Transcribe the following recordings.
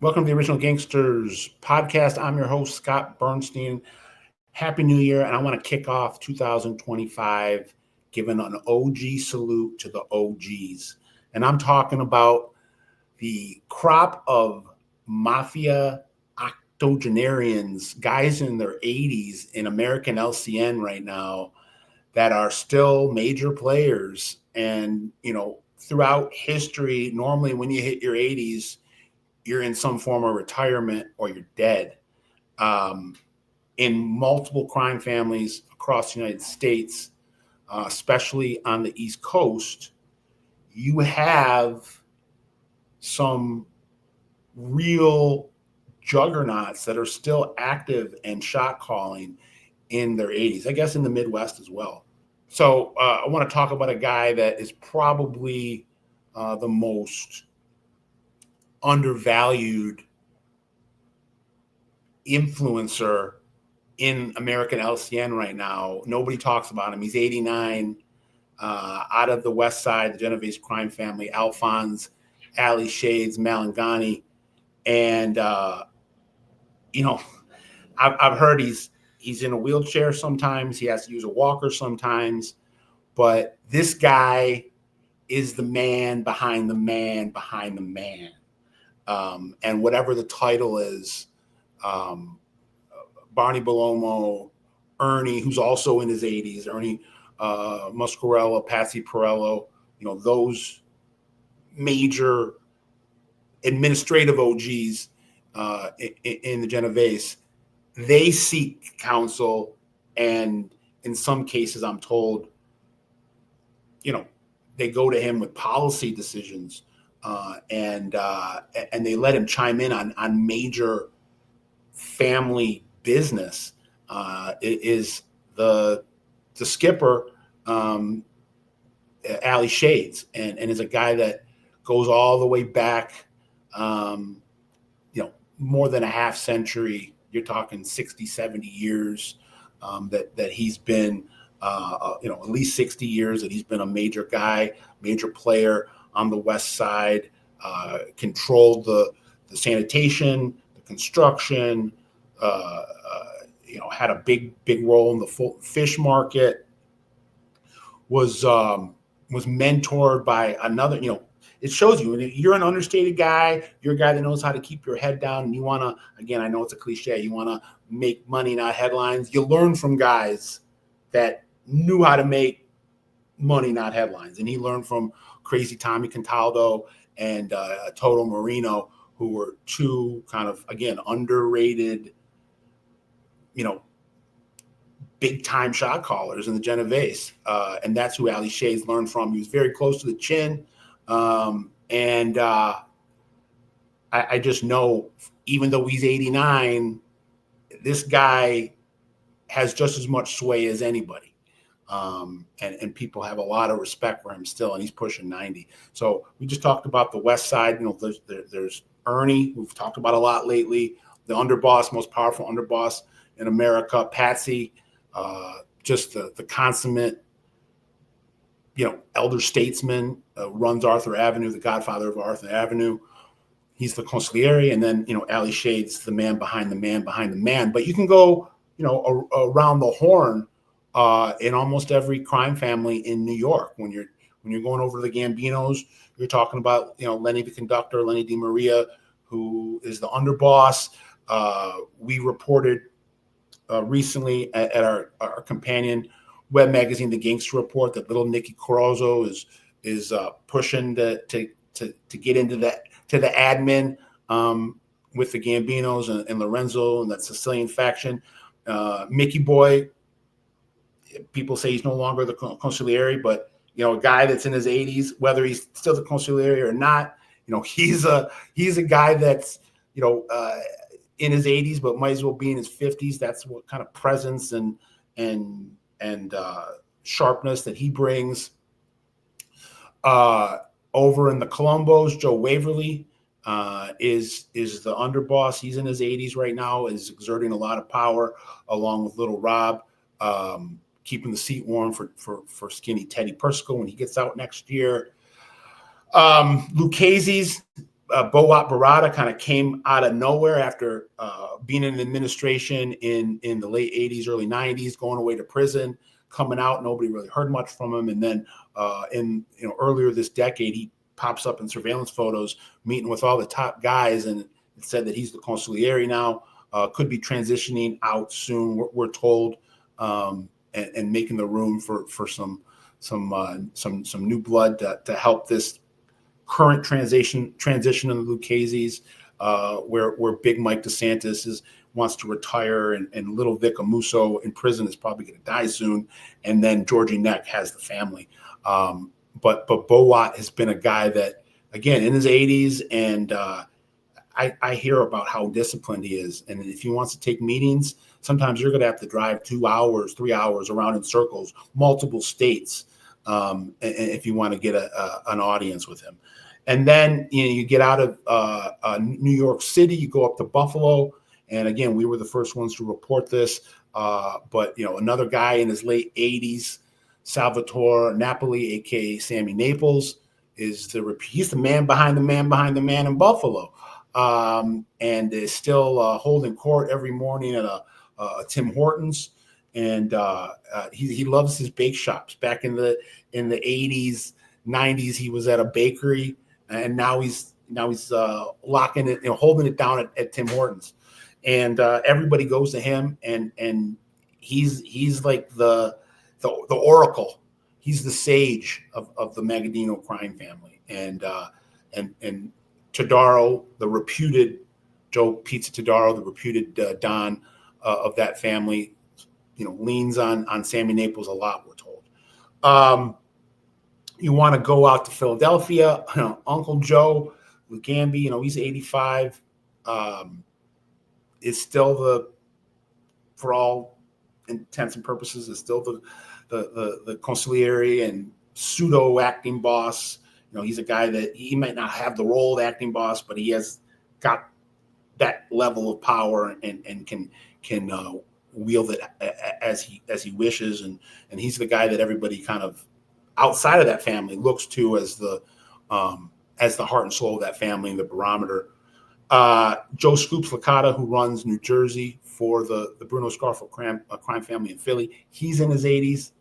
Welcome to the Original Gangsters podcast. I'm your host, Scott Burnstein. Happy New Year. And I want to kick off 2025 giving an OG salute to the OGs. And I'm talking about the crop of Mafia octogenarians, guys in their 80s in American LCN right now that are still major players. And, throughout history, normally when you hit your 80s, you're in some form of retirement or you're dead. In multiple crime families across the United States, especially on the East Coast, you have some real juggernauts that are still active and shot calling in their 80s, I guess in the Midwest as well. So I want to talk about a guy that is probably the most undervalued influencer in American LCN right now. Nobody talks about him. He's 89, out of the West Side, the Genovese crime family, Alphonse, Ali Shades, Malangani. And, I've heard he's in a wheelchair sometimes. He has to use a walker sometimes. But this guy is the man behind the man behind the man. And whatever the title is, Barney Bellomo, Ernie, who's also in his 80s, Ernie Muscarella, Patsy Perello, those major administrative OGs in the Genovese, they seek counsel. And in some cases, I'm told, they go to him with policy decisions. And they let him chime in on major family business. Is the skipper, Ali Shades, and is a guy that goes all the way back, more than a half century. You're talking 60, 70 years that he's been, at least 60 years that he's been a major guy, major player on the West Side, controlled the sanitation, the construction, had a big role in the fish market, was mentored by another, it shows you, you're an understated guy, you're a guy that knows how to keep your head down, and you want to, again, I know it's a cliche, you want to make money, not headlines. You learn from guys that knew how to make money, not headlines. And he learned from Crazy Tommy Contaldo and Toto Marino, who were two kind of, again, underrated, big time shot callers in the Genovese. And that's who Ali Shades learned from. He was very close to the chin. I just know, even though he's 89, this guy has just as much sway as anybody. And people have a lot of respect for him still, and he's pushing 90. So we just talked about the West Side. There's Ernie, who we've talked about a lot lately, the underboss, most powerful underboss in America. Patsy, just the consummate, elder statesman, runs Arthur Avenue, the godfather of Arthur Avenue. He's the consigliere. And then, Ali Shades, the man behind the man behind the man. But you can go, around the horn in almost every crime family in New York. When you're going over to the Gambinos, you're talking about, Lenny the conductor, Lenny Di Maria, who is the underboss. We reported recently at our companion web magazine, the Gangster Report, that little Nicky Corozzo is pushing to get into that, to the admin with the Gambinos and Lorenzo and that Sicilian faction. Mickey Boy, people say he's no longer the consigliere, but a guy that's in his 80s, whether he's still the consigliere or not, he's a guy that's in his 80s, but might as well be in his 50s. That's what kind of presence and sharpness that he brings. Over in the Colombos, Joe Waverly is the underboss. He's in his 80s right now, is exerting a lot of power along with Little Rob, keeping the seat warm for skinny Teddy Persico when he gets out next year. Lucchese's Bowat Barada kind of came out of nowhere after being in administration in the late 80s, early 90s, going away to prison, coming out. Nobody really heard much from him. And then earlier this decade, he pops up in surveillance photos, meeting with all the top guys, and it said that he's the consigliere now. Could be transitioning out soon, we're told, and making the room for some new blood to help this current transition in the Lucchese's, where Big Mike DeSantis wants to retire, and little Vic Amuso in prison is probably going to die soon, and then Georgie Neck has the family. But Bowat has been a guy that, again, in his 80s, and I hear about how disciplined he is, and if he wants to take meetings, sometimes you're going to have to drive 2 hours, 3 hours around in circles, multiple states, and if you want to get an audience with him. And then you get out of New York City, you go up to Buffalo, and again, we were the first ones to report this. But another guy in his late 80s, Salvatore Napoli, aka Sammy Naples, he's the man behind the man in Buffalo, and is still holding court every morning at a Tim Hortons, and he loves his bake shops. Back in the 80s, 90s, he was at a bakery, and now he's locking it, holding it down at Tim Hortons, and everybody goes to him, and he's like the oracle. He's the sage of the Magadino crime family, and Todaro, the reputed Joe Pizza Todaro, the reputed Don of that family, leans on Sammy Naples a lot, we're told. You want to go out to Philadelphia, Uncle Joe Lugambi, he's 85, is still for all intents and purposes, is still the consigliere and pseudo acting boss. He's a guy that he might not have the role of acting boss, but he has got that level of power and can wield it as he wishes, and he's the guy that everybody kind of outside of that family looks to as the heart and soul of that family and the barometer. Joe Scoops Licata, who runs New Jersey for the Bruno Scarfo crime family in Philly, he's in his 80s,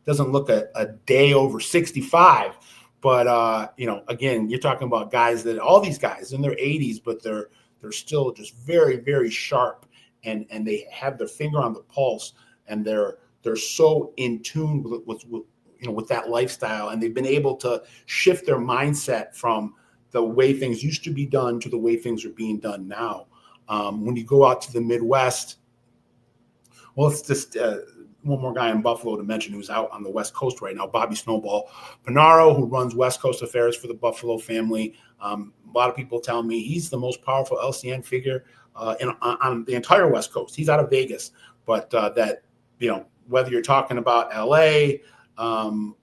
doesn't look a day over 65, but again, you're talking about guys that all these guys in their 80s, but they're still just very, very sharp, and they have their finger on the pulse, and they're so in tune with that lifestyle, and they've been able to shift their mindset from the way things used to be done to the way things are being done now. When you go out to the Midwest, well, it's just one more guy in Buffalo to mention who's out on the West Coast right now, Bobby Snowball Panaro, who runs West Coast affairs for the Buffalo family. A lot of people tell me he's the most powerful LCN figure on the entire West Coast. He's out of Vegas, but whether you're talking about LA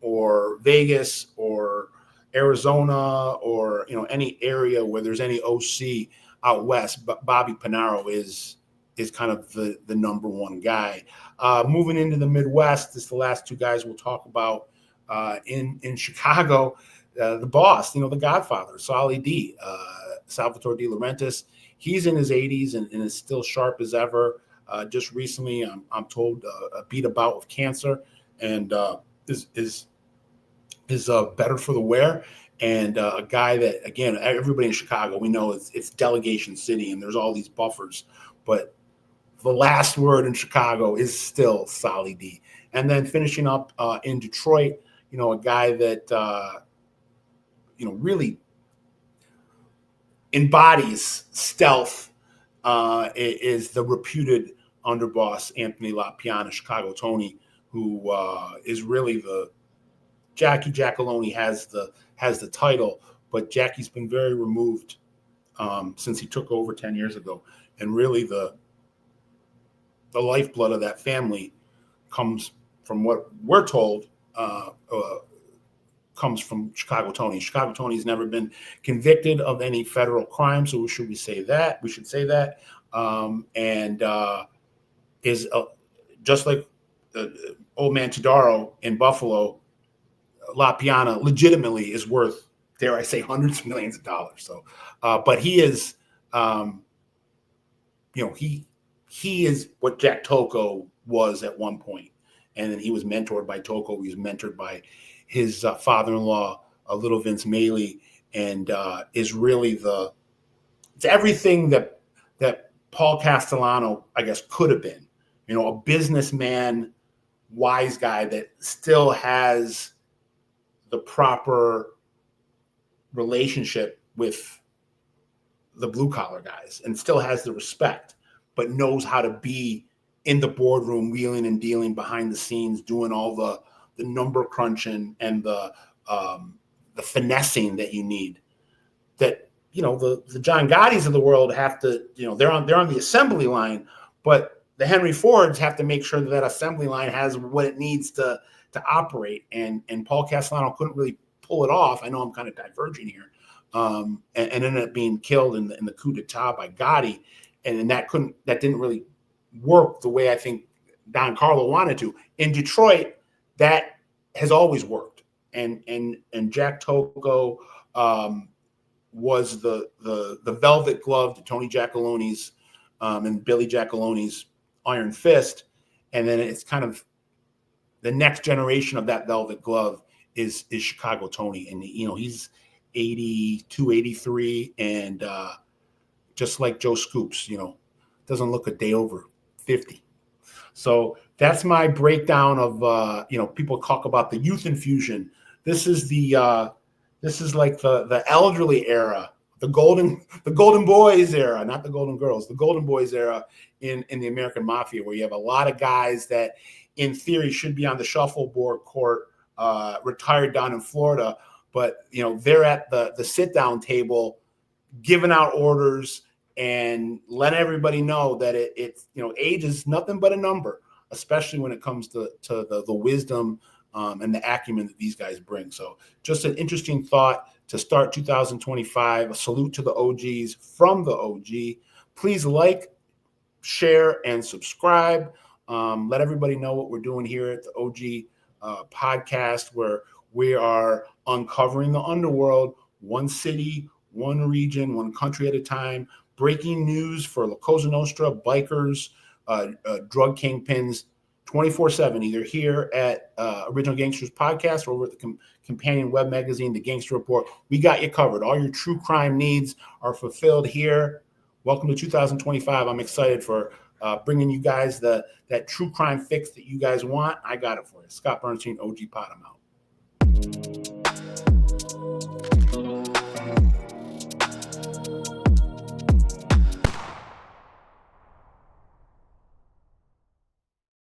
or Vegas or Arizona or any area where there's any OC out west, but Bobby Panaro is kind of the number one guy. Moving into the Midwest, this is the last two guys we'll talk about. In Chicago, the boss, the Godfather, Solly D, Salvatore De Laurentiis. He's in his 80s and is still sharp as ever. Just recently, I'm told, beat a bout of cancer, and is better for the wear. And a guy that, again, everybody in Chicago, we know it's delegation city, and there's all these buffers, but the last word in Chicago is still Solly D. And then finishing up in Detroit, a guy that really embodies stealth is the reputed underboss Anthony LaPiana, Chicago Tony, who is really Jackie Giacalone has the title, but Jackie's been very removed since he took over 10 years ago, and really the lifeblood of that family comes from what we're told comes from Chicago Tony. Chicago Tony's never been convicted of any federal crime, so we should say that, and is just like old man Todaro in Buffalo. LaPiana legitimately is worth dare I say, hundreds of millions of dollars. So, but he is, he is what Jack Tocco was at one point. And then he was mentored by Tocco. He was mentored by his father-in-law, Little Vince Maley, and is really it's everything that Paul Castellano, I guess, could have been. A businessman, wise guy that still has the proper relationship with the blue collar guys and still has the respect, but knows how to be in the boardroom, wheeling and dealing behind the scenes, doing all the number crunching and the finessing that you need. That the John Gottis of the world have to, they're on the assembly line, but the Henry Fords have to make sure that assembly line has what it needs to operate. And Paul Castellano couldn't really pull it off. I know I'm kind of diverging here, and ended up being killed in the coup d'etat by Gotti, and that didn't really work the way I think Don Carlo wanted to. In Detroit, that has always worked, and Jack Tocco was the velvet glove to Tony Giacalone's and Billy Giacalone's Iron Fist, and then it's kind of the next generation of that velvet glove is Chicago Tony, and he's 82, 83, and just like Joe Scoops, doesn't look a day over 50. So that's my breakdown of people talk about the youth infusion. This is like the elderly era, the golden boys era, not the golden girls, the golden boys era in the American Mafia, where you have a lot of guys that in theory should be on the shuffleboard court, retired down in Florida, but they're at the sit down table giving out orders and letting everybody know that it's age is nothing but a number, especially when it comes to the wisdom and the acumen that these guys bring. So just an interesting thought to start 2025. A salute to the OGs from the OG. Please like, share, and subscribe. Let everybody know what we're doing here at the OG podcast, where we are uncovering the underworld, one city, one region, one country at a time. Breaking news for Cosa Nostra, bikers, drug kingpins, 24/7, either here at Original Gangsters podcast or over at the companion web magazine, The Gangster Report. We got you covered. All your true crime needs are fulfilled here. Welcome to 2025. I'm excited for bringing you guys that true crime fix that you guys want. I got it for you. Scott Burnstein, OG Pod. I'm out.